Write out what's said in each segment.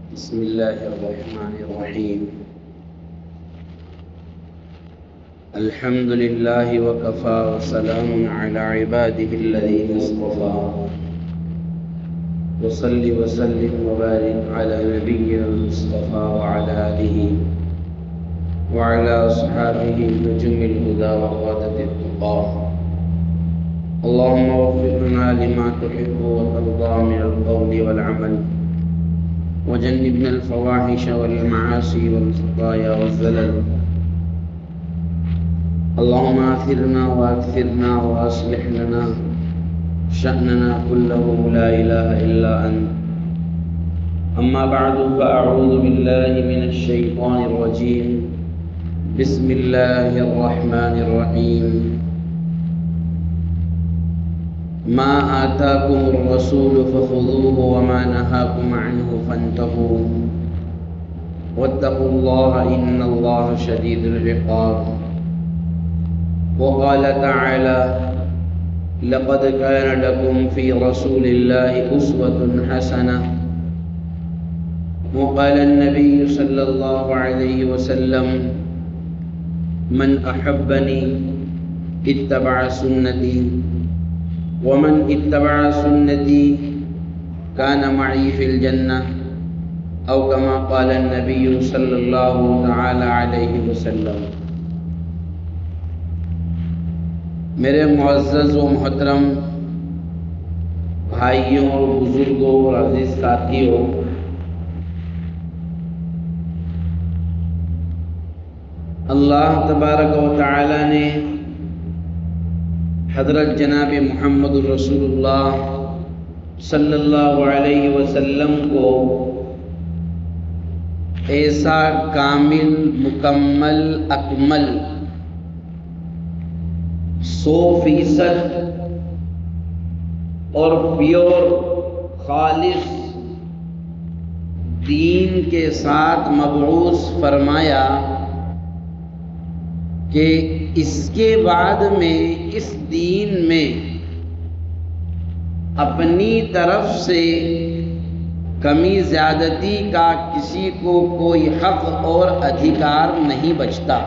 بسم الله الرحمن الرحيم. الحمد لله وكفى وسلام على عباده الذين اصطفى. وصل وسلم وبارك على نبينا المصطفى وعلى آله وعلى أصحابه نجوم الهدى وقادة التقى. اللهم وفقنا لما تحب وترضى من القول والعمل، وجنبنا الفواحش والمعاصي والخطايا والزلل. اللهم آثرنا وأكثرنا وأصلح لنا شأننا كله، لا إله إلا أنت. أما بعد، فأعوذ بالله من الشيطان الرجيم. بسم الله الرحمن الرحيم. ما آتاكم الرسول فخذوه وما نهاكم عنه فانتهوا واتقوا الله إن الله شديد العقاب. وقال تعالى: لقد كان لكم في رسول الله أسوة حسنة. وقال النبي صلى الله عليه وسلم: من أحبني اتبع سنتي، ومن اتبع سنتي كان معي في الجنة، أو كما قال النبي صلی اللہ تعالی علیہ وسلم. میرے معزز و محترم بھائیوں اور بزرگوں اور عزیز ساتھیوں، اللہ تبارک و تعالی نے حضرت جناب محمد رسول اللہ صلی اللہ علیہ وسلم کو ایسا کامل، مکمل، اکمل 100% اور پیور خالص دین کے ساتھ مبعوث فرمایا کہ اس کے بعد میں اس دین میں اپنی طرف سے کمی زیادتی کا کسی کو کوئی حق اور ادھیکار نہیں بچتا.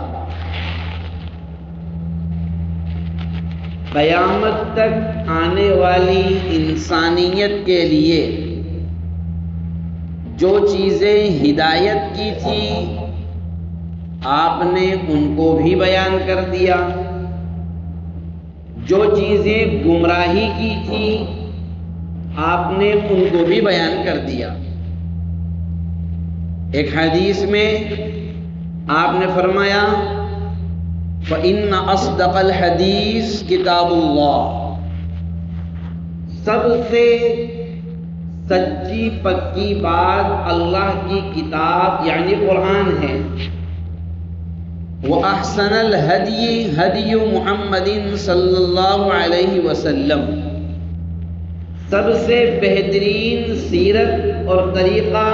قیامت تک آنے والی انسانیت کے لیے جو چیزیں ہدایت کی تھی آپ نے ان کو بھی بیان کر دیا، جو چیزیں گمراہی کی تھی آپ نے ان کو بھی بیان کر دیا. ایک حدیث میں آپ نے فرمایا: فَإِنَّ أَصْدَقَ الْحَدِيثِ كِتَابُ اللَّهِ. سب سے سچی پکی بات اللہ کی کتاب یعنی قرآن ہے. وَأَحْسَنَ الْهَدْيِ هَدْيُ مُحَمَّدٍ صلی اللہ علیہ وسلم. سب سے بہترین سیرت اور طریقہ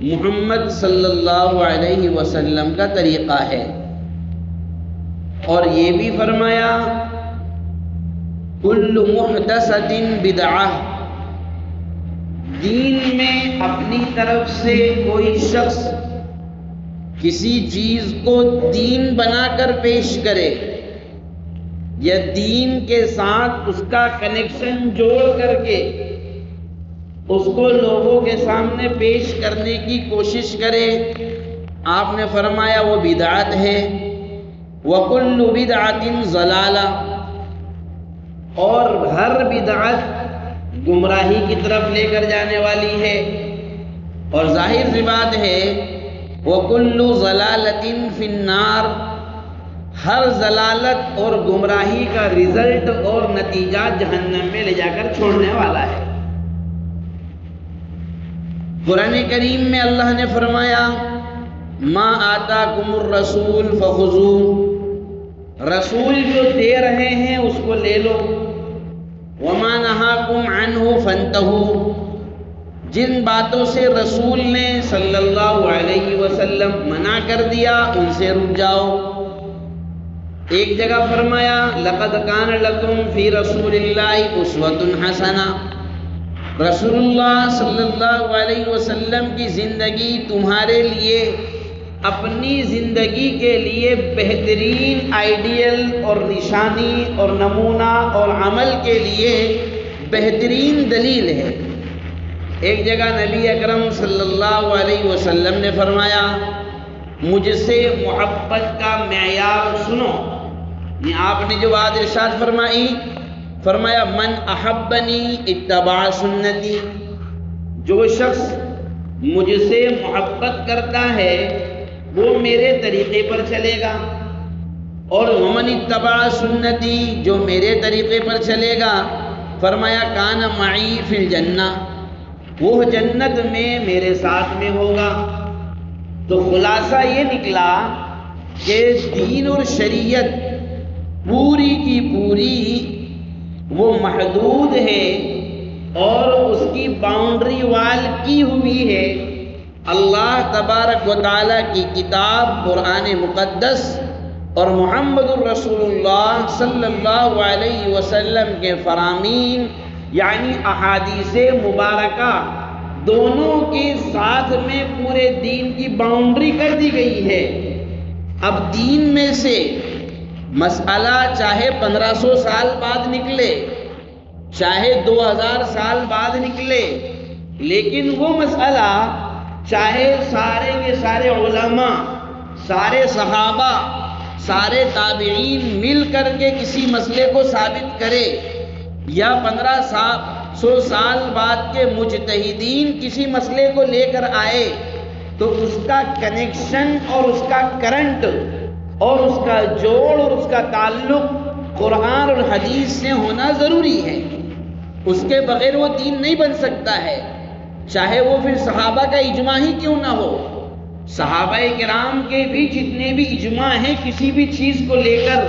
محمد صلی اللہ علیہ وسلم کا طریقہ ہے. اور یہ بھی فرمایا: کل محدثۃ بدعہ. دین میں اپنی طرف سے کوئی شخص کسی چیز کو دین بنا کر پیش کرے یا دین کے ساتھ اس کا کنیکشن جوڑ کر کے اس کو لوگوں کے سامنے پیش کرنے کی کوشش کرے، آپ نے فرمایا وہ بدعت ہے. وَكُلُّ بِدْعَةٍ ضَلَالَةٍ. اور ہر بدعت گمراہی کی طرف لے کر جانے والی ہے. اور ظاہر سی بات ہے وَكُلُّ ضَلَالَةٍ فِي النَّارِ. ہر ضلالت اور گمراہی کا رزلٹ اور نتیجہ جہنم میں لے جا کر چھوڑنے والا ہے. قرآن کریم میں اللہ نے فرمایا: ما آتاکم الرسول فخذوہ. رسول جو دے رہے ہیں اس کو لے لو. وما نہاکم عنہ فانتہوا. جن باتوں سے رسول نے صلی اللہ علیہ وسلم منع کر دیا ان سے رک جاؤ. ایک جگہ فرمایا: لقد کان لکم فی رسول اللہ اسوۃ حسنہ. رسول اللہ صلی اللہ علیہ وسلم کی زندگی تمہارے لیے اپنی زندگی کے لیے بہترین آئیڈیل اور نشانی اور نمونہ اور عمل کے لیے بہترین دلیل ہے۔ ایک جگہ نبی اکرم صلی اللہ علیہ وسلم نے فرمایا، مجھ سے محبت کا معیار سنو۔ یہ آپ نے جو بات ارشاد فرمایا من احبنی اتبع سنتی، جو شخص مجھ سے محبت کرتا ہے وہ میرے طریقے پر چلے گا، اور ومن اتبع سنتی، جو میرے طریقے پر چلے گا، فرمایا کان معی فی الجنہ، وہ جنت میں میرے ساتھ میں ہوگا۔ تو خلاصہ یہ نکلا کہ دین اور شریعت پوری کی پوری وہ محدود ہے اور اس کی باؤنڈری وال کی ہوئی ہے اللہ تبارک و تعالیٰ کی کتاب قرآن مقدس اور محمد الرسول اللہ صلی اللہ علیہ وسلم کے فرامین یعنی احادیث مبارکہ، دونوں کے ساتھ میں پورے دین کی باؤنڈری کر دی گئی ہے۔ اب دین میں سے مسئلہ چاہے 1500 سال بعد نکلے، چاہے 2000 سال بعد نکلے، لیکن وہ مسئلہ چاہے سارے کے سارے علماء، سارے صحابہ، سارے تابعین مل کر کے کسی مسئلے کو ثابت کرے، یا 1500 سال بعد کے مجتہدین کسی مسئلے کو لے کر آئے، تو اس کا کنیکشن اور اس کا کرنٹ اور اس کا جوڑ اور اس کا تعلق قرآن اور حدیث سے ہونا ضروری ہے۔ اس کے بغیر وہ دین نہیں بن سکتا ہے، چاہے وہ پھر صحابہ کا اجماع ہی کیوں نہ ہو۔ صحابہ کرام کے بھی جتنے بھی اجماع ہیں کسی بھی چیز کو لے کر،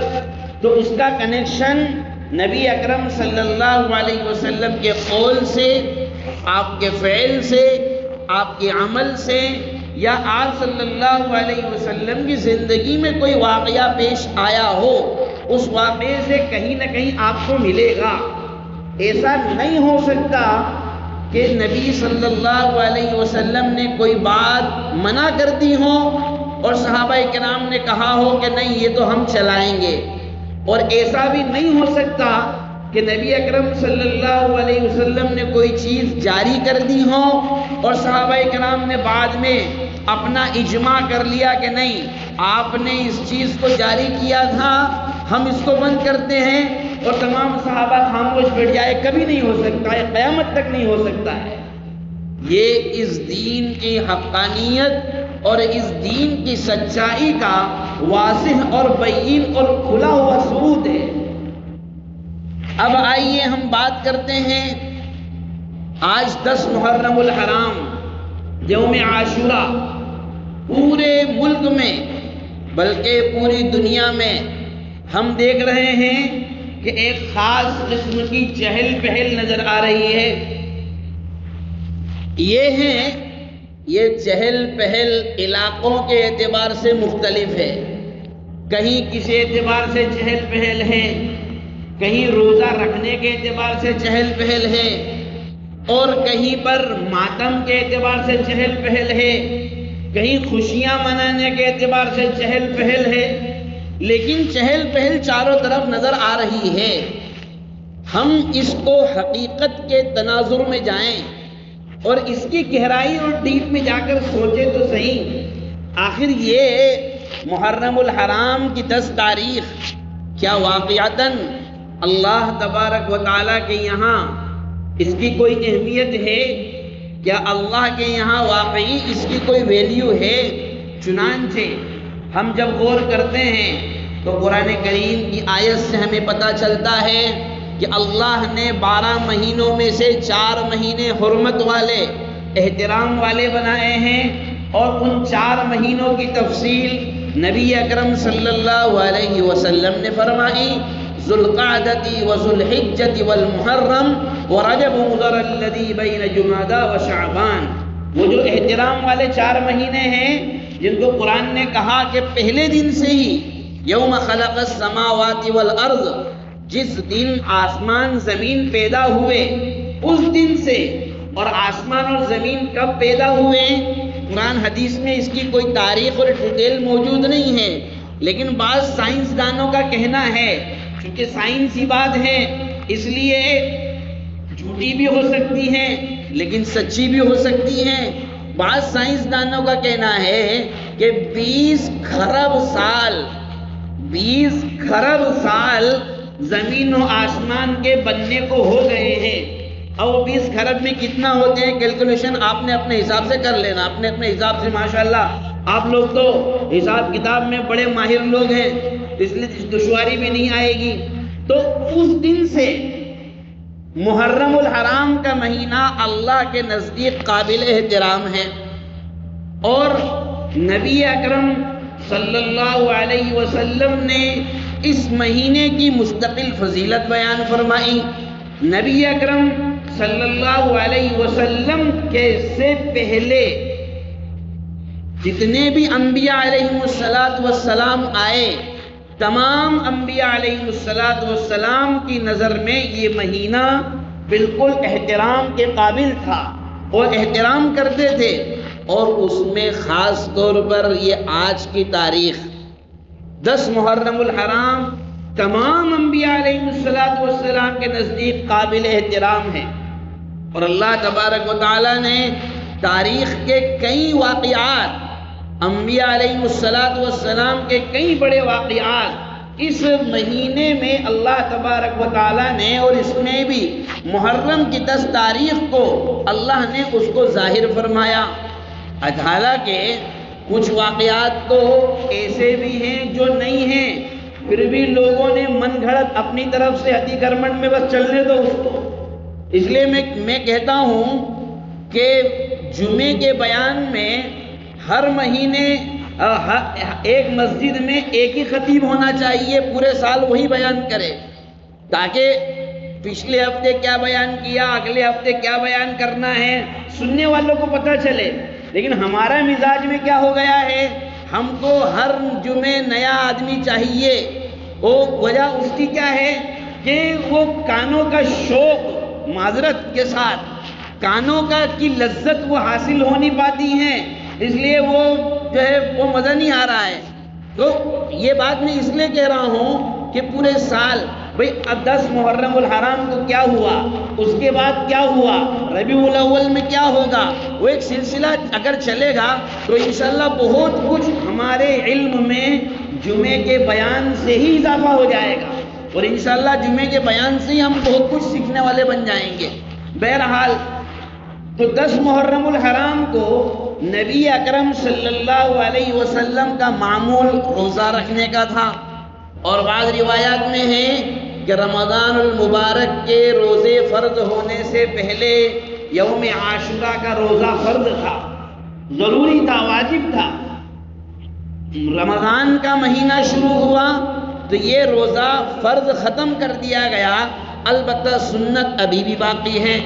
تو اس کا کنیکشن نبی اکرم صلی اللہ علیہ وسلم کے قول سے، آپ کے فعل سے، آپ کے عمل سے، یا آپ صلی اللہ علیہ وسلم کی زندگی میں کوئی واقعہ پیش آیا ہو، اس واقعے سے کہیں نہ کہیں آپ کو ملے گا۔ ایسا نہیں ہو سکتا کہ نبی صلی اللہ علیہ وسلم نے کوئی بات منع کر دی ہو اور صحابہ کرام نے کہا ہو کہ نہیں یہ تو ہم چلائیں گے، اور ایسا بھی نہیں ہو سکتا کہ نبی اکرم صلی اللہ علیہ وسلم نے کوئی چیز جاری کر دی ہو اور صحابہ کرام نے بعد میں اپنا اجماع کر لیا کہ نہیں آپ نے اس چیز کو جاری کیا تھا، ہم اس کو بند کرتے ہیں، اور تمام صحابہ خاموش بیٹھ جائے۔ کبھی نہیں ہو سکتا ہے، قیامت تک نہیں ہو سکتا ہے۔ یہ اس دین کی حقانیت اور اس دین کی سچائی کا واضح اور بین اور کھلا ہوا ثبوت ہے۔ اب آئیے ہم بات کرتے ہیں، آج 10 محرم الحرام یوم عاشورہ پورے ملک میں بلکہ پوری دنیا میں ہم دیکھ رہے ہیں کہ ایک خاص قسم کی چہل پہل نظر آ رہی ہے۔ یہ چہل پہل علاقوں کے اعتبار سے مختلف ہے۔ کہیں کسی اعتبار سے چہل پہل ہے، کہیں روزہ رکھنے کے اعتبار سے چہل پہل ہے، اور کہیں پر ماتم کے اعتبار سے چہل پہل ہے، کہیں خوشیاں منانے کے اعتبار سے چہل پہل ہے، لیکن چہل پہل چاروں طرف نظر آ رہی ہے۔ ہم اس کو حقیقت کے تناظر میں جائیں اور اس کی گہرائی اور ڈیپ میں جا کر سوچیں تو صحیح، آخر یہ محرم الحرام کی 10 تاریخ کیا واقعتاً اللہ تبارک و تعالیٰ کے یہاں اس کی کوئی اہمیت ہے؟ کیا اللہ کے یہاں واقعی اس کی کوئی ویلیو ہے؟ چنانچہ ہم جب غور کرتے ہیں تو قرآن کریم کی آیت سے ہمیں پتہ چلتا ہے کہ اللہ نے 12 مہینوں میں سے 4 مہینے حرمت والے، احترام والے بنائے ہیں، اور ان 4 مہینوں کی تفصیل نبی اکرم صلی اللہ علیہ وسلم نے فرمائی، ذو القعدۃ وذو الحجۃ والمحرم ورجب مضر الذی بین جمادی وشعبان۔ وہ جو احترام والے 4 مہینے ہیں جن کو قرآن نے کہا کہ پہلے دن سے ہی یوم خلق السماوات والارض، جس دن آسمان زمین پیدا ہوئے اس دن سے اور آسمان اور زمین کب پیدا ہوئے ہیں، قرآن حدیث میں اس کی کوئی تاریخ اور ڈیٹیل موجود نہیں ہے، لیکن بعض سائنسدانوں کا کہنا ہے، چونکہ سائنسی بات ہے اس لیے جھوٹی بھی ہو سکتی ہیں لیکن سچی بھی ہو سکتی ہیں، بعض سائنسدانوں کا کہنا ہے کہ 20 خرب سال زمین و آسمان کے بننے کو ہو گئے ہیں۔ اب وہ 20 خرب میں کتنا ہوتے ہیں کیلکولیشن آپ نے اپنے حساب سے کر لینا، اپنے حساب سے۔ ماشاءاللہ آپ لوگ تو حساب کتاب میں بڑے ماہر لوگ ہیں، اس لیے دشواری بھی نہیں آئے گی۔ تو اس دن سے محرم الحرام کا مہینہ اللہ کے نزدیک قابل احترام ہے، اور نبی اکرم صلی اللہ علیہ وسلم نے اس مہینے کی مستقل فضیلت بیان فرمائی۔ نبی اکرم صلی اللہ علیہ وسلم کے سے پہلے جتنے بھی انبیاء علیہ السلام آئے، تمام انبیاء علیہ السلام کی نظر میں یہ مہینہ بالکل احترام کے قابل تھا اور احترام کرتے تھے، اور اس میں خاص طور پر یہ آج کی تاریخ 10 محرم الحرام تمام انبیاء علیہ السلام کے نزدیک قابل احترام ہے۔ اور اللہ تبارک و تعالیٰ نے تاریخ کے کئی واقعات، انبیاء علیہ السلام کے کئی بڑے واقعات اس مہینے میں اللہ تبارک و تعالیٰ نے، اور اس میں بھی محرم کی 10 تاریخ کو اللہ نے اس کو ظاہر فرمایا۔ حالانکہ کچھ واقعات تو ایسے بھی ہیں جو نہیں ہیں، پھر بھی لوگوں نے من گھڑت اپنی طرف سے ہتھی کرمنڈ میں بس چلنے دو اس کو۔ اس لیے میں کہتا ہوں کہ جمعے کے بیان میں ہر مہینے ایک مسجد میں ایک ہی خطیب ہونا چاہیے، پورے سال وہی بیان کرے، تاکہ پچھلے ہفتے کیا بیان کیا، اگلے ہفتے کیا بیان کرنا ہے، سننے والوں کو پتہ چلے۔ لیکن ہمارا مزاج میں کیا ہو گیا ہے، ہم کو ہر جمعے نیا آدمی چاہیے۔ وہ وجہ اس کی کیا ہے کہ وہ کانوں کا شوق، معذرت کے ساتھ کانوں کی لذت وہ حاصل ہو نہیں پاتی ہیں، اس لیے وہ جو ہے وہ مزہ نہیں آ رہا ہے۔ تو یہ بات میں اس لیے کہہ رہا ہوں کہ پورے سال بھئی اب 10 محرم الحرام کو کیا ہوا، اس کے بعد کیا ہوا، ربیع الاول میں کیا ہوگا، وہ ایک سلسلہ اگر چلے گا تو انشاءاللہ بہت کچھ ہمارے علم میں جمعے کے بیان سے ہی اضافہ ہو جائے گا، اور انشاءاللہ جمعے کے بیان سے ہی ہم بہت کچھ سیکھنے والے بن جائیں گے۔ بہرحال تو 10 محرم الحرام کو نبی اکرم صلی اللہ علیہ وسلم کا معمول روزہ رکھنے کا تھا، اور بعض روایات میں ہے کہ رمضان المبارک کے روزے فرض ہونے سے پہلے یوم عاشوراء کا روزہ فرض تھا، ضروری تھا، واجب تھا۔ رمضان کا مہینہ شروع ہوا تو یہ روزہ فرض ختم کر دیا گیا، البتہ سنت ابھی بھی باقی ہے۔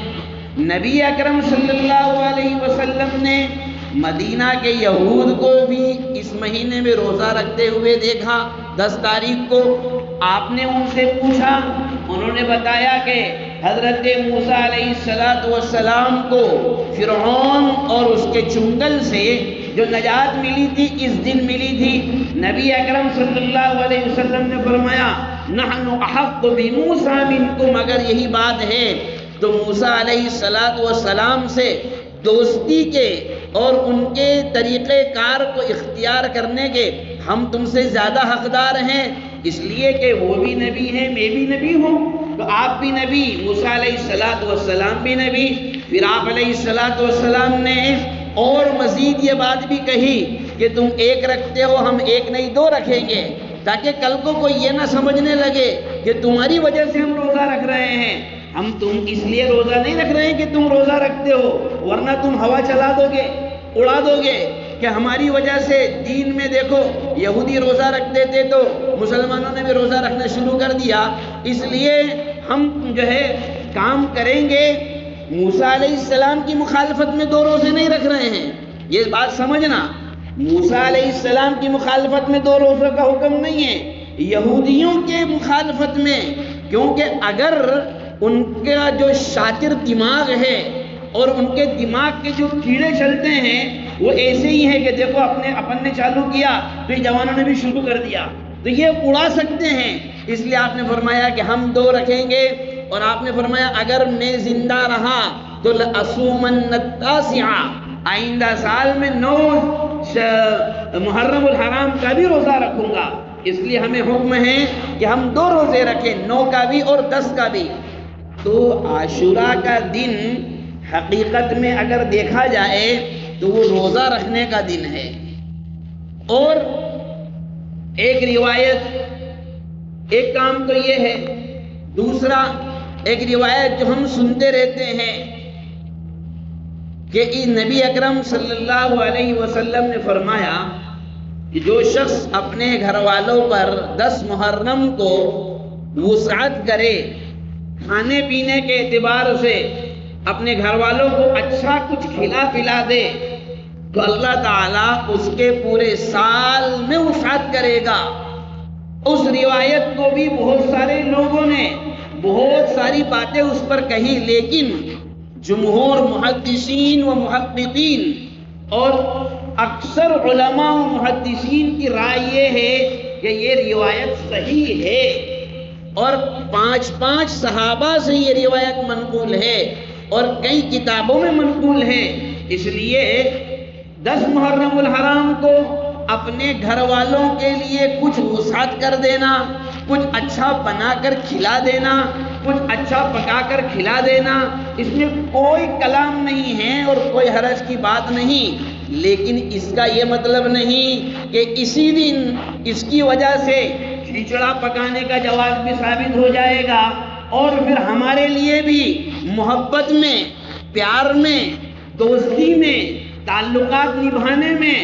نبی اکرم صلی اللہ علیہ وسلم نے مدینہ کے یہود کو بھی اس مہینے میں روزہ رکھتے ہوئے دیکھا 10 تاریخ کو۔ آپ نے ان سے پوچھا، انہوں نے بتایا کہ حضرت موسیٰ علیہ السلام کو فرعون اور اس کے چنگل سے جو نجات ملی تھی اس دن ملی تھی۔ نبی اکرم صلی اللہ علیہ وسلم نے فرمایا نحن احق بموسیٰ منکم، اگر یہی بات ہے تو موسیٰ علیہ السلام سے دوستی کے اور ان کے طریقہ کار کو اختیار کرنے کے ہم تم سے زیادہ حقدار ہیں، اس لیے کہ وہ بھی نبی ہیں، میں بھی نبی ہوں، تو آپ بھی نبی، موسیٰ علیہ السلام بھی نبی۔ پھر آپ علیہ السلام نے اور مزید یہ بات بھی کہی کہ تم ایک رکھتے ہو، ہم ایک نہیں 2 رکھیں گے، تاکہ کل کو کوئی یہ نہ سمجھنے لگے کہ تمہاری وجہ سے ہم روزہ رکھ رہے ہیں۔ ہم تم اس لیے روزہ نہیں رکھ رہے ہیں کہ تم روزہ رکھتے ہو، ورنہ تم ہوا چلا دو گے، اڑا دو گے کہ ہماری وجہ سے دین میں دیکھو یہودی روزہ رکھتے تھے تو مسلمانوں نے بھی روزہ رکھنا شروع کر دیا، اس لیے ہم جو ہے کام کریں گے۔ موسیٰ علیہ السلام کی مخالفت میں 2 روزے نہیں رکھ رہے ہیں، یہ بات سمجھنا۔ موسیٰ علیہ السلام کی مخالفت میں 2 روزوں کا حکم نہیں ہے، یہودیوں کے مخالفت میں، کیونکہ اگر ان کا جو شاطر دماغ ہے اور ان کے دماغ کے جو کیڑے چلتے ہیں وہ ایسے ہی ہیں کہ دیکھو اپن نے چالو کیا تو یہ جوانوں نے بھی شروع کر دیا، تو یہ اڑا سکتے ہیں۔ اس لیے آپ نے فرمایا کہ ہم 2 رکھیں گے، اور آپ نے فرمایا اگر میں زندہ رہا تو لَأَصُومَنَّ التَّاسِعَ، آئندہ سال میں 9 محرم الحرام کا بھی روزہ رکھوں گا۔ اس لیے ہمیں حکم ہے کہ ہم 2 روزے رکھیں، 9 کا بھی اور 10 کا بھی۔ تو عاشوراء کا دن حقیقت میں اگر دیکھا جائے تو وہ روزہ رکھنے کا دن ہے۔ اور ایک روایت، ایک کام تو یہ ہے، دوسرا ایک روایت جو ہم سنتے رہتے ہیں کہ نبی اکرم صلی اللہ علیہ وسلم نے فرمایا کہ جو شخص اپنے گھر والوں پر 10 محرم کو وسعت کرے، کھانے پینے کے اعتبار سے اپنے گھر والوں کو اچھا کچھ کھلا پلا دے، تو اللہ تعالیٰ اس کے پورے سال میں وسعت کرے گا۔ اس روایت کو بھی بہت سارے لوگوں نے بہت ساری باتیں اس پر کہی، لیکن جمہور محدثین و محققین اور اکثر علماء و محدثین کی رائے یہ ہے کہ یہ روایت صحیح ہے، اور 5 صحابہ سے یہ روایت منقول ہے اور کئی کتابوں میں منقول ہے۔ اس لیے 10 محرم الحرام کو اپنے گھر والوں کے لیے کچھ وسعت کر دینا، کچھ اچھا بنا کر کھلا دینا، کچھ اچھا پکا کر کھلا دینا، اس میں کوئی کلام نہیں ہے اور کوئی حرج کی بات نہیں، لیکن اس کا یہ مطلب نہیں کہ اسی دن اس کی وجہ سے کھچڑا پکانے کا جواز بھی ثابت ہو جائے گا، اور پھر ہمارے لیے بھی محبت میں، پیار میں، دوستی میں، تعلقات نبھانے میں،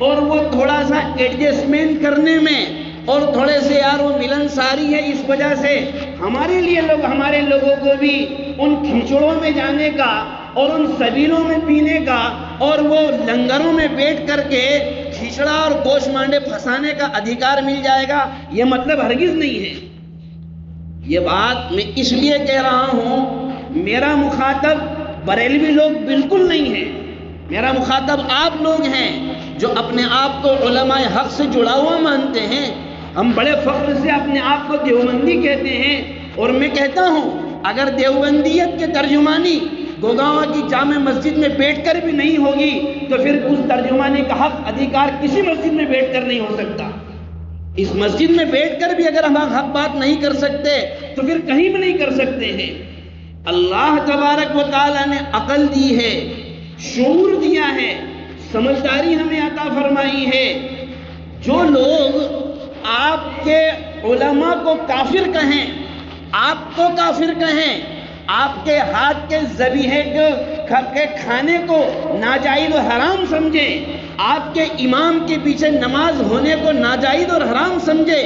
اور وہ تھوڑا سا ایڈجسٹمنٹ کرنے میں، اور تھوڑے سے یار وہ ملن ساری ہے، اس وجہ سے ہمارے لیے ہمارے لوگوں کو بھی ان کھچڑوں میں جانے کا اور ان سبیلوں میں پینے کا اور وہ لنگروں میں بیٹھ کر کے کھچڑا اور گوشت مانڈے پھنسانے کا ادھیکار مل جائے گا، یہ مطلب ہرگز نہیں ہے۔ یہ بات میں اس لیے کہہ رہا ہوں، میرا مخاطب بریلوی لوگ بالکل نہیں ہے، میرا مخاطب آپ لوگ ہیں جو اپنے آپ کو علماء حق سے جڑا ہوا مانتے ہیں۔ ہم بڑے فخر سے اپنے آپ کو دیوبندی کہتے ہیں، اور میں کہتا ہوں اگر دیوبندیت کے ترجمانی گوگاواں کی جامع مسجد میں بیٹھ کر بھی نہیں ہوگی تو پھر اس ترجمانی کا حق ادھیکار کسی مسجد میں بیٹھ کر نہیں ہو سکتا۔ اس مسجد میں بیٹھ کر بھی اگر ہم حق بات نہیں کر سکتے تو پھر کہیں بھی نہیں کر سکتے ہیں۔ اللہ تبارک و تعالیٰ نے عقل دی ہے، شعور دیا ہے، سمجھداری ہمیں عطا فرمائی ہے۔ جو لوگ آپ کے علماء کو کافر کہیں، آپ کو کافر کہیں، آپ کے ہاتھ کے ذبیحے کے کھانے کو ناجائز و حرام سمجھیں، آپ کے امام کے پیچھے نماز ہونے کو ناجائز اور حرام سمجھے،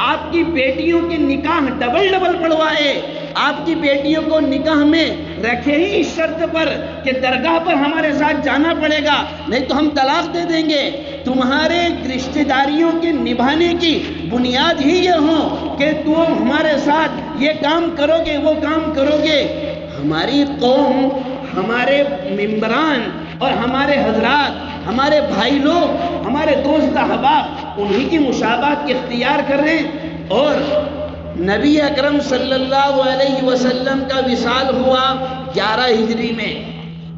آپ کی بیٹیوں کے نکاح ڈبل پڑھوائے، آپ کی بیٹیوں کو نکاح میں رکھے ہی اس شرط پر کہ درگاہ پر ہمارے ساتھ جانا پڑے گا نہیں تو ہم طلاق دے دیں گے، تمہارے رشتہ داریوں کے نبھانے کی بنیاد ہی یہ ہو کہ تم ہمارے ساتھ یہ کام کرو گے وہ کام کرو گے۔ ہماری قوم، ہمارے ممبران اور ہمارے حضرات، ہمارے بھائی لوگ، ہمارے دوست احباب انہی کی مشابہت اختیار کر رہے ہیں۔ اور نبی اکرم صلی اللہ علیہ وسلم کا وصال ہوا 11 ہجری میں،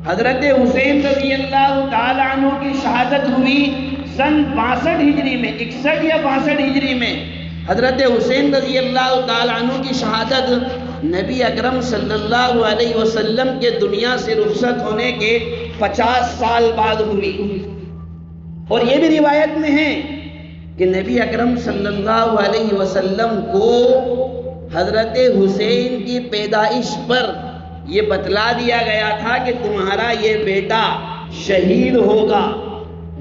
حضرت حسین رضی اللہ تعالیٰ عنہ کی شہادت ہوئی سن 62 ہجری میں، 61 یا 62 ہجری میں۔ حضرت حسین رضی اللہ تعالیٰ عنہ کی شہادت نبی اکرم صلی اللہ علیہ وسلم کے دنیا سے رخصت ہونے کے 50 سال بعد ہوئی۔ اور یہ بھی روایت میں ہے کہ نبی اکرم صلی اللہ علیہ وسلم کو حضرت حسین کی پیدائش پر یہ بتلا دیا گیا تھا کہ تمہارا یہ بیٹا شہید ہوگا،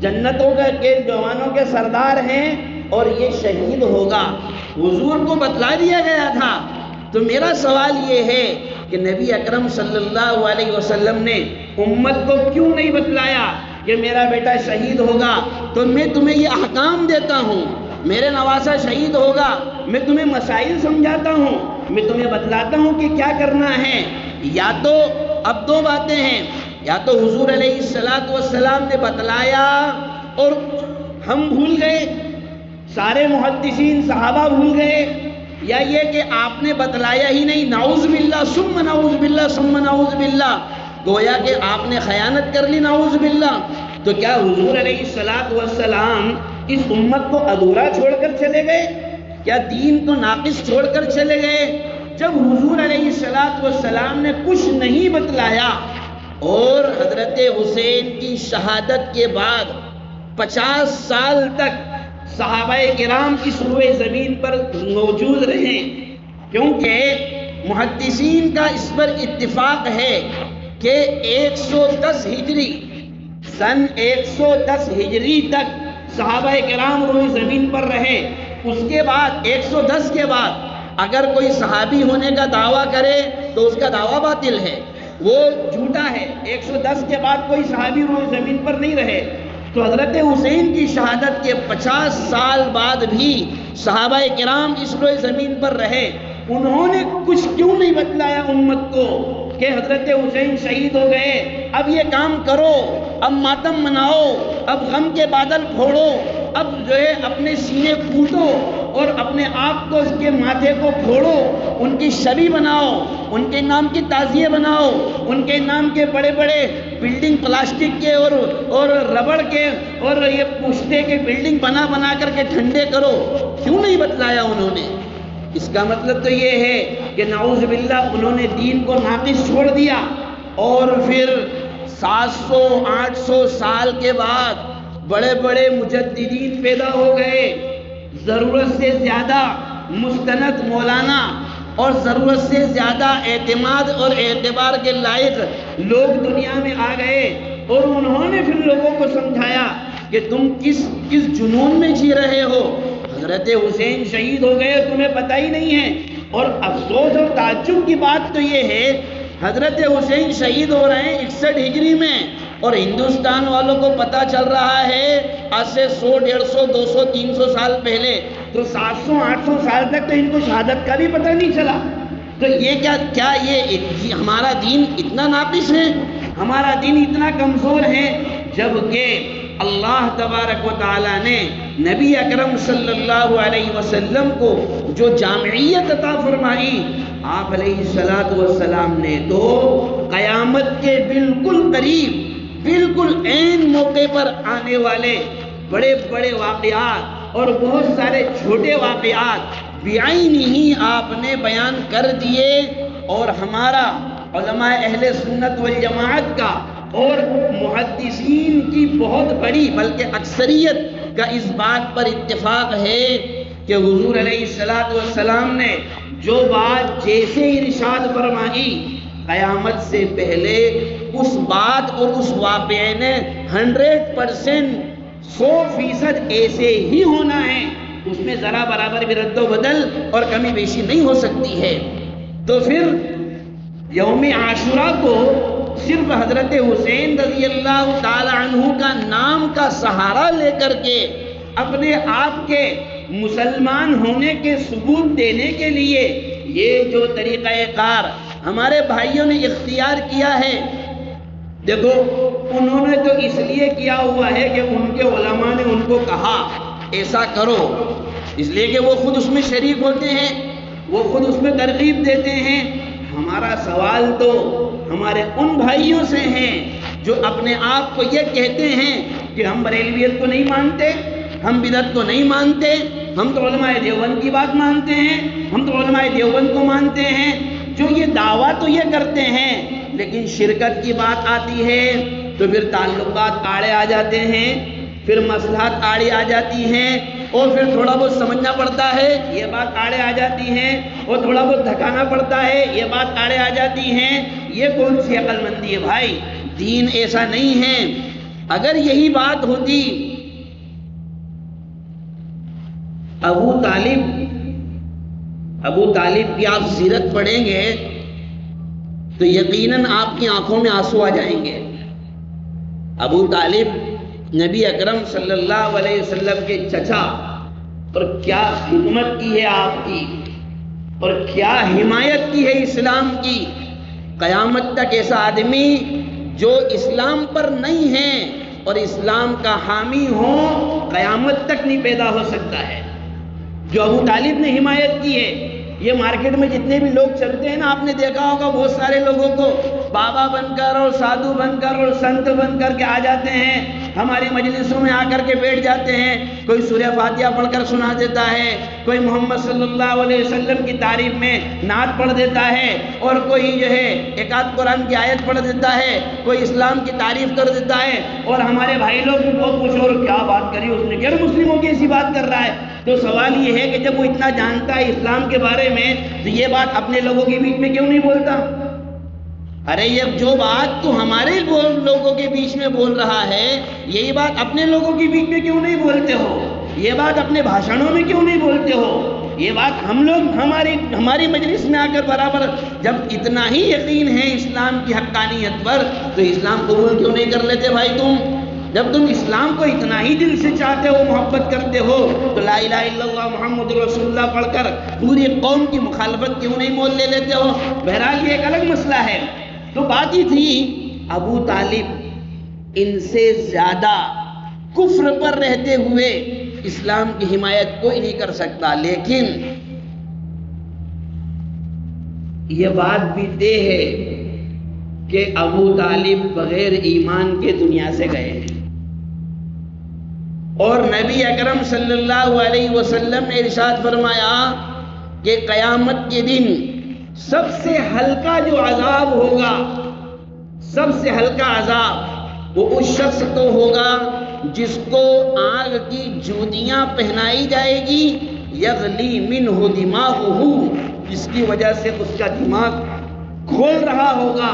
جنتوں کے جوانوں کے سردار ہیں اور یہ شہید ہوگا، حضور کو بتلا دیا گیا تھا۔ تو میرا سوال یہ ہے کہ نبی اکرم صلی اللہ علیہ وسلم نے امت کو کیوں نہیں بتلایا کہ میرا بیٹا شہید ہوگا؟ تو میں تمہیں یہ احکام دیتا ہوں، میرے نواسا شہید ہوگا، میں تمہیں مسائل سمجھاتا ہوں، میں تمہیں بتلاتا ہوں کہ کیا کرنا ہے، یا تو اب دو باتیں ہیں، یا تو حضور علیہ السلام نے بتلایا اور ہم بھول گئے، سارے محدثین صحابہ بھول گئے، یا یہ کہ آپ نے بتلایا ہی نہیں، نعوذ باللہ ثم نعوذ باللہ ثم نعوذ باللہ، گویا کہ آپ نے خیانت کر لی، نعوذ باللہ۔ تو کیا حضور علیہ السلام اس امت کو ادھورا چھوڑ کر چلے گئے؟ کیا دین کو ناقص چھوڑ کر چلے گئے؟ جب حضور علیہ السلام نے کچھ نہیں بتلایا اور حضرت حسین کی شہادت کے بعد 50 سال تک صحابہ کرام اس روئے زمین پر موجود رہے، کیونکہ محدثین کا اس پر اتفاق ہے کہ 110 ہجری سن 110 ہجری تک صحابہ کرام روئے زمین پر رہے۔ اس کے بعد 110 کے بعد اگر کوئی صحابی ہونے کا دعویٰ کرے تو اس کا دعویٰ باطل ہے، وہ جھوٹا ہے۔ 110 کے بعد کوئی صحابی روئے زمین پر نہیں رہے، تو حضرت حسین کی شہادت کے 50 سال بعد بھی صحابہ کرام اس روئے زمین پر رہے۔ انہوں نے کچھ کیوں نہیں بتلایا امت کو کہ حضرت حسین شہید ہو گئے، اب یہ کام کرو، اب ماتم مناؤ، اب غم کے بادل پھوڑو، اب جو ہے اپنے سینے پھوٹو اور اپنے آپ کو اس کے ماتھے کو پھوڑو، ان کی شبی بناؤ، ان کے نام کی تعزیے بناؤ، ان کے نام کے بڑے بڑے بلڈنگ پلاسٹک کے اور ربڑ کے اور یہ پوچھتے کہ بلڈنگ بنا بنا کر کے ٹھنڈے کرو، کیوں نہیں بتلایا انہوں نے؟ اس کا مطلب تو یہ ہے کہ نعوذ باللہ انہوں نے دین کو ناقص چھوڑ دیا، اور پھر 700-800 سال کے بعد بڑے بڑے مجددین پیدا ہو گئے، ضرورت سے زیادہ مستند مولانا اور ضرورت سے زیادہ اعتماد اور اعتبار کے لائق لوگ دنیا میں آ گئے، اور انہوں نے پھر لوگوں کو سمجھایا کہ تم کس جنون میں جی رہے ہو، حضرت حسین شہید ہو گئے تمہیں پتہ ہی نہیں ہے۔ اور افسوس اور تعجب کی بات تو یہ ہے، حضرت حسین شہید ہو رہے ہیں 61 ہجری میں، اور ہندوستان والوں کو پتہ چل رہا ہے آج سے 100, 150, 200, 300 سال پہلے، تو 700, 800 سال تک تو ان کو شہادت کا بھی پتہ نہیں چلا۔ تو یہ کیا یہ ہمارا دین اتنا ناقص ہے، ہمارا دین اتنا کمزور ہے؟ جبکہ اللہ تبارک و تعالیٰ نے نبی اکرم صلی اللہ علیہ وسلم کو جو جامعیت عطا فرمائی، آپ علیہ السلام نے تو قیامت کے بالکل قریب، بالکل عین موقع پر آنے والے بڑے بڑے واقعات اور بہت سارے چھوٹے واقعات بعین ہی آپ نے بیان کر دیے، اور ہمارا علماء اہل سنت والجماعت کا اور محدثین کی بہت بڑی بلکہ اکثریت کا اس بات پر اتفاق ہے کہ حضور علیہ السلام نے جو بات جیسے ارشاد فرمائی، قیامت سے پہلے اس بات اور اس واقعے نے 100%، 100% ایسے ہی ہونا ہے، اس میں ذرا برابر بھی رد و بدل اور کمی بیشی نہیں ہو سکتی ہے۔ تو پھر یوم عاشوراء کو صرف حضرت حسین رضی اللہ تعالی عنہ کا نام کا سہارا لے کر کے اپنے آپ کے مسلمان ہونے کے ثبوت دینے کے لیے یہ جو طریقہ کار ہمارے بھائیوں نے اختیار کیا ہے، دیکھو انہوں نے تو اس لیے کیا ہوا ہے کہ ان کے علماء نے ان کو کہا ایسا کرو، اس لیے کہ وہ خود اس میں شریک ہوتے ہیں، وہ خود اس میں ترغیب دیتے ہیں۔ ہمارا سوال تو ہمارے ان بھائیوں سے ہیں جو اپنے آپ کو یہ کہتے ہیں کہ ہم بریلویت کو نہیں مانتے، ہم بدعت کو نہیں مانتے، ہم تو علماء دیوبند کی بات مانتے ہیں، ہم تو علماء دیوبند کو مانتے ہیں، جو یہ دعویٰ تو یہ کرتے ہیں، لیکن شرکت کی بات آتی ہے تو پھر تعلقات آڑے آ جاتے ہیں، پھر مصلحت آڑے آ جاتی ہیں، اور پھر تھوڑا بہت سمجھنا پڑتا ہے، یہ بات آڑے آ جاتی ہے، اور تھوڑا بہت دھکانا پڑتا ہے، یہ بات آڑے آ جاتی ہیں۔ یہ کون سی عقل مندی ہے بھائی؟ دین ایسا نہیں ہے۔ اگر یہی بات ہوتی، ابو طالب کی آپ سیرت پڑھیں گے تو یقیناً آپ کی آنکھوں میں آنسو آ جائیں گے۔ ابو طالب نبی اکرم صلی اللہ علیہ وسلم کے چچا، اور کیا خدمت کی ہے آپ کی، اور کیا حمایت کی ہے اسلام کی، قیامت تک ایسا آدمی جو اسلام پر نہیں ہے اور اسلام کا حامی ہو قیامت تک نہیں پیدا ہو سکتا ہے۔ جو ابو طالب نے حمایت کی ہے، یہ مارکیٹ میں جتنے بھی لوگ چلتے ہیں نا، آپ نے دیکھا ہوگا بہت سارے لوگوں کو بابا بن کر اور سادھو بن کر اور سنت بن کر کے آ جاتے ہیں، ہماری مجلسوں میں آ کر کے بیٹھ جاتے ہیں، کوئی سورہ فاتحہ پڑھ کر سنا دیتا ہے، کوئی محمد صلی اللہ علیہ وسلم کی تعریف میں نعت پڑھ دیتا ہے، اور کوئی جو ہے ایک آدھ قرآن کی آیت پڑھ دیتا ہے، کوئی اسلام کی تعریف کر دیتا ہے، اور ہمارے بھائی لوگ بھی بہت خوش ہو رہے، کیا بات کری اس نے، غیر مسلموں کی ایسی بات کر رہا ہے۔ تو سوال یہ ہے کہ جب وہ اتنا جانتا ہے اسلام کے بارے میں تو یہ بات اپنے لوگوں کے بیچ میں کیوں نہیں بولتا؟ ارے یہ جو بات تو ہمارے لوگوں کے بیچ میں بول رہا ہے، یہی بات اپنے لوگوں کے بیچ میں کیوں نہیں بولتے ہو؟ یہ بات اپنے بھاشنوں میں کیوں نہیں بولتے ہو؟ یہ بات ہم لوگ ہماری مجلس میں آ کر برابر، جب اتنا ہی یقین ہے اسلام کی حقانیت پر تو اسلام قبول کیوں نہیں کر لیتے بھائی تم؟ جب تم اسلام کو اتنا ہی دل سے چاہتے ہو، محبت کرتے ہو، تو لا الہ الا اللہ محمد رسول اللہ پڑھ کر پوری قوم کی مخالفت کیوں نہیں مول لے لیتے ہو؟ بہرحال یہ ایک الگ مسئلہ ہے۔ تو بات یہ تھی ابو طالب ان سے زیادہ کفر پر رہتے ہوئے اسلام کی حمایت کوئی نہیں کر سکتا، لیکن یہ بات بھی طے ہے کہ ابو طالب بغیر ایمان کے دنیا سے گئے ہیں، اور نبی اکرم صلی اللہ علیہ وسلم نے ارشاد فرمایا کہ قیامت کے دن سب سے ہلکا جو عذاب ہوگا، سب سے ہلکا عذاب وہ اس شخص کو ہوگا جس کو آگ کی جوتیاں پہنائی جائے گی، یغلی منہ دماغہ، جس کی وجہ سے اس کا دماغ کھول رہا ہوگا۔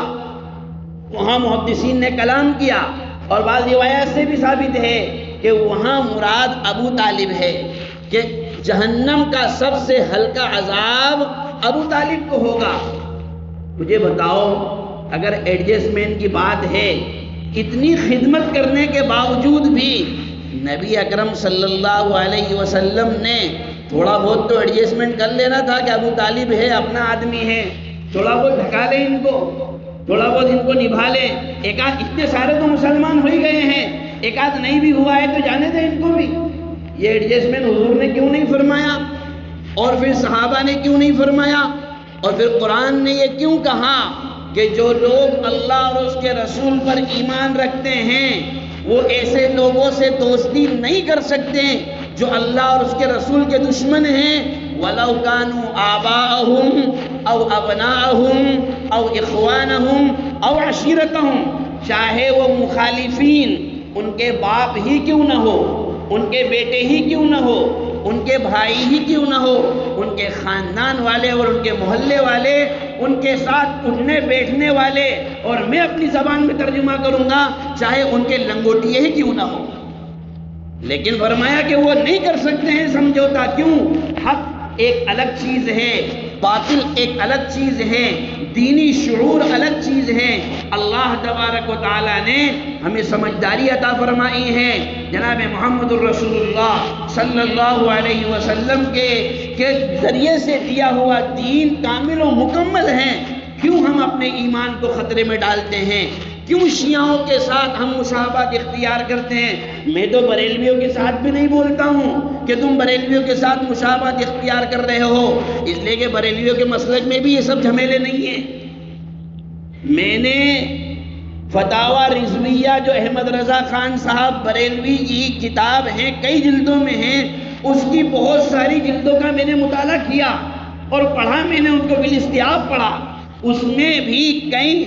وہاں محدثین نے کلام کیا اور بعض روایات سے بھی ثابت ہے کہ وہاں مراد ابو طالب ہے، کہ جہنم کا سب سے ہلکا عذاب ابو طالب کو ہوگا۔ مجھے بتاؤ، اگر ایڈجسٹمنٹ کی بات ہے، اتنی خدمت کرنے کے باوجود بھی نبی اکرم صلی اللہ علیہ وسلم نے تھوڑا بہت تو ایڈجسٹمنٹ کر لینا تھا کہ ابو طالب ہے، اپنا آدمی ہے، تھوڑا بہت ڈھکا لیں ان کو، تھوڑا بہت ان کو نبھا لیں۔ ایک آدھ، اتنے سارے تو مسلمان ہو ہی گئے ہیں، ایک آدھ نہیں بھی ہوا ہے تو جانے دیں ان کو بھی۔ یہ ایڈجسٹمنٹ حضور نے کیوں نہیں فرمایا، اور پھر صحابہ نے کیوں نہیں فرمایا، اور پھر قرآن نے یہ کیوں کہا کہ جو لوگ اللہ اور اس کے رسول پر ایمان رکھتے ہیں وہ ایسے لوگوں سے دوستی نہیں کر سکتے جو اللہ اور اس کے رسول کے دشمن ہیں۔ وَلَوْ كَانُوا آبَاءَهُمْ أَوْ أَبْنَاءَهُمْ أَوْ إِخْوَانَهُمْ أَوْ عَشِيرَتَهُمْ، چاہے وہ مخالفین ان کے باپ ہی کیوں نہ ہو، ان کے بیٹے ہی کیوں نہ ہو، ان کے بھائی ہی کیوں نہ ہو، ان کے خاندان والے اور ان کے محلے والے، ان کے ساتھ اٹھنے بیٹھنے والے، اور میں اپنی زبان میں ترجمہ کروں گا چاہے ان کے لنگوٹیے ہی کیوں نہ ہو، لیکن فرمایا کہ وہ نہیں کر سکتے ہیں سمجھوتا۔ کیوں؟ حق ایک الگ چیز ہے، باطل ایک الگ چیز ہے، دینی شعور الگ چیز ہے۔ اللہ تبارک و تعالیٰ نے ہمیں سمجھداری عطا فرمائی ہے، جناب محمد الرسول اللہ صلی اللہ علیہ وسلم کے ذریعے سے دیا ہوا دین کامل و مکمل ہے۔ کیوں ہم اپنے ایمان کو خطرے میں ڈالتے ہیں؟ کیوں شیعوں کے ساتھ ہم مشابہت اختیار کرتے ہیں؟ میں تو بریلویوں کے ساتھ بھی نہیں بولتا ہوں کہ تم بریلویوں کے ساتھ مشابہت اختیار کر رہے ہو، اس لیے کہ بریلویوں کے مسلک میں بھی یہ سب جھمیلے نہیں ہیں۔ میں نے فتاوی رضویہ جو احمد رضا خان صاحب بریلوی کی کتاب ہے، کئی جلدوں میں ہیں، اس کی بہت ساری جلدوں کا میں نے مطالعہ کیا اور پڑھا، میں نے ان کو بالاستیاب پڑھا۔ اس میں بھی کئی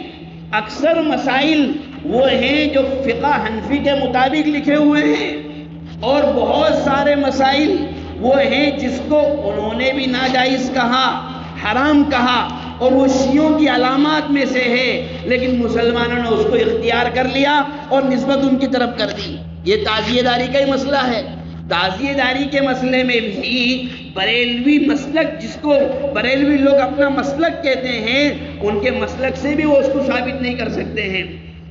اکثر مسائل وہ ہیں جو فقہ حنفی کے مطابق لکھے ہوئے ہیں، اور بہت سارے مسائل وہ ہیں جس کو انہوں نے بھی ناجائز کہا، حرام کہا، اور وہ شیعوں کی علامات میں سے ہے، لیکن مسلمانوں نے اس کو اختیار کر لیا اور نسبت ان کی طرف کر دی۔ یہ تعزیہ داری کا ہی مسئلہ ہے۔ تعزیہ داری کے مسئلے میں بھی بریلوی مسلک، جس کو بریلوی لوگ اپنا مسلک کہتے ہیں، ان کے مسلک سے بھی وہ اس کو ثابت نہیں کر سکتے ہیں۔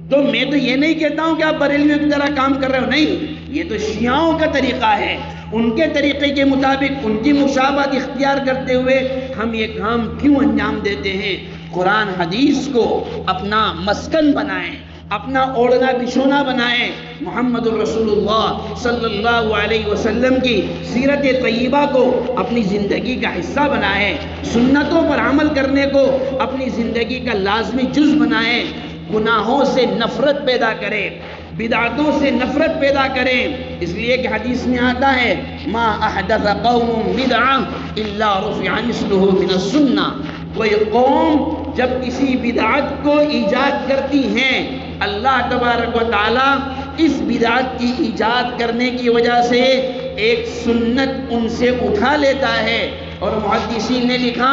تو میں تو یہ نہیں کہتا ہوں کہ آپ بریلویوں کی طرح کام کر رہے ہو، نہیں، یہ تو شیعوں کا طریقہ ہے، ان کے طریقے کے مطابق ان کی مشابہت اختیار کرتے ہوئے ہم یہ کام کیوں انجام دیتے ہیں؟ قرآن حدیث کو اپنا مسکن بنائیں، اپنا اوڑھنا بچھونا بنائیں، محمد الرسول اللہ صلی اللہ علیہ وسلم کی سیرت طیبہ کو اپنی زندگی کا حصہ بنائیں، سنتوں پر عمل کرنے کو اپنی زندگی کا لازمی جز بنائیں، گناہوں سے نفرت پیدا کریں، بدعتوں سے نفرت پیدا کریں، اس لیے کہ حدیث میں آتا ہے ما احدث قوم بدعہ الا رفع مثلہ من السنہ، کوئی قوم جب کسی بدعت کو ایجاد کرتی ہیں، اللہ تبارک و تعالیٰ اس بدعت کی ایجاد کرنے کی وجہ سے ایک سنت ان سے اٹھا لیتا ہے۔ اور محدثین نے لکھا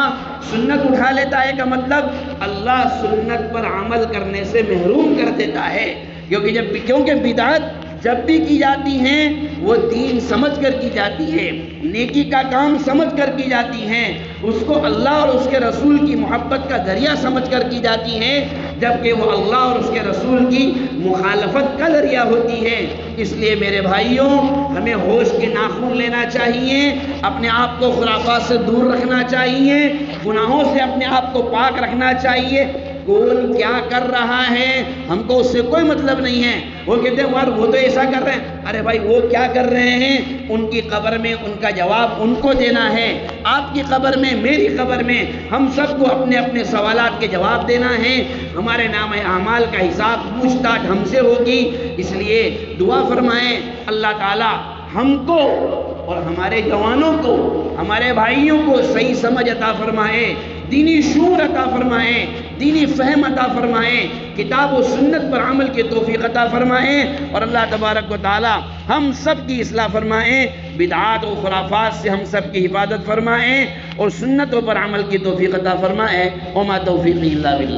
سنت اٹھا لیتا ہے کا مطلب اللہ سنت پر عمل کرنے سے محروم کر دیتا ہے، کیونکہ بدعت جب بھی کی جاتی ہیں وہ دین سمجھ کر کی جاتی ہے، نیکی کا کام سمجھ کر کی جاتی ہیں، اس کو اللہ اور اس کے رسول کی محبت کا ذریعہ سمجھ کر کی جاتی ہیں، جبکہ وہ اللہ اور اس کے رسول کی مخالفت کا ذریعہ ہوتی ہے۔ اس لیے میرے بھائیوں، ہمیں ہوش کے ناخن لینا چاہیے، اپنے آپ کو خرافات سے دور رکھنا چاہیے، گناہوں سے اپنے آپ کو پاک رکھنا چاہیے۔ کون کیا کر رہا ہے ہم کو اس سے کوئی مطلب نہیں ہے۔ وہ کہتے ہیں وہ تو ایسا کر رہے ہیں، ارے بھائی وہ کیا کر رہے ہیں، ان کی قبر میں ان کا جواب ان کو دینا ہے، آپ کی قبر میں میری قبر میں ہم سب کو اپنے اپنے سوالات کے جواب دینا ہے، ہمارے نام اعمال کا حساب پوچھ تاچھ ہم سے ہوگی۔ اس لیے دعا فرمائیں اللہ تعالی ہم کو اور ہمارے جوانوں کو، ہمارے بھائیوں کو صحیح سمجھ عطا فرمائے، دینی شعور عطا فرمائے، دینی فہم عطا فرمائے، کتاب و سنت پر عمل کی توفیق عطا فرمائے، اور اللہ تبارک و تعالی ہم سب کی اصلاح فرمائے، بدعات و خرافات سے ہم سب کی حفاظت فرمائے، اور سنتوں پر عمل کی توفیق عطا فرمائے۔ وما توفیقی الا باللہ۔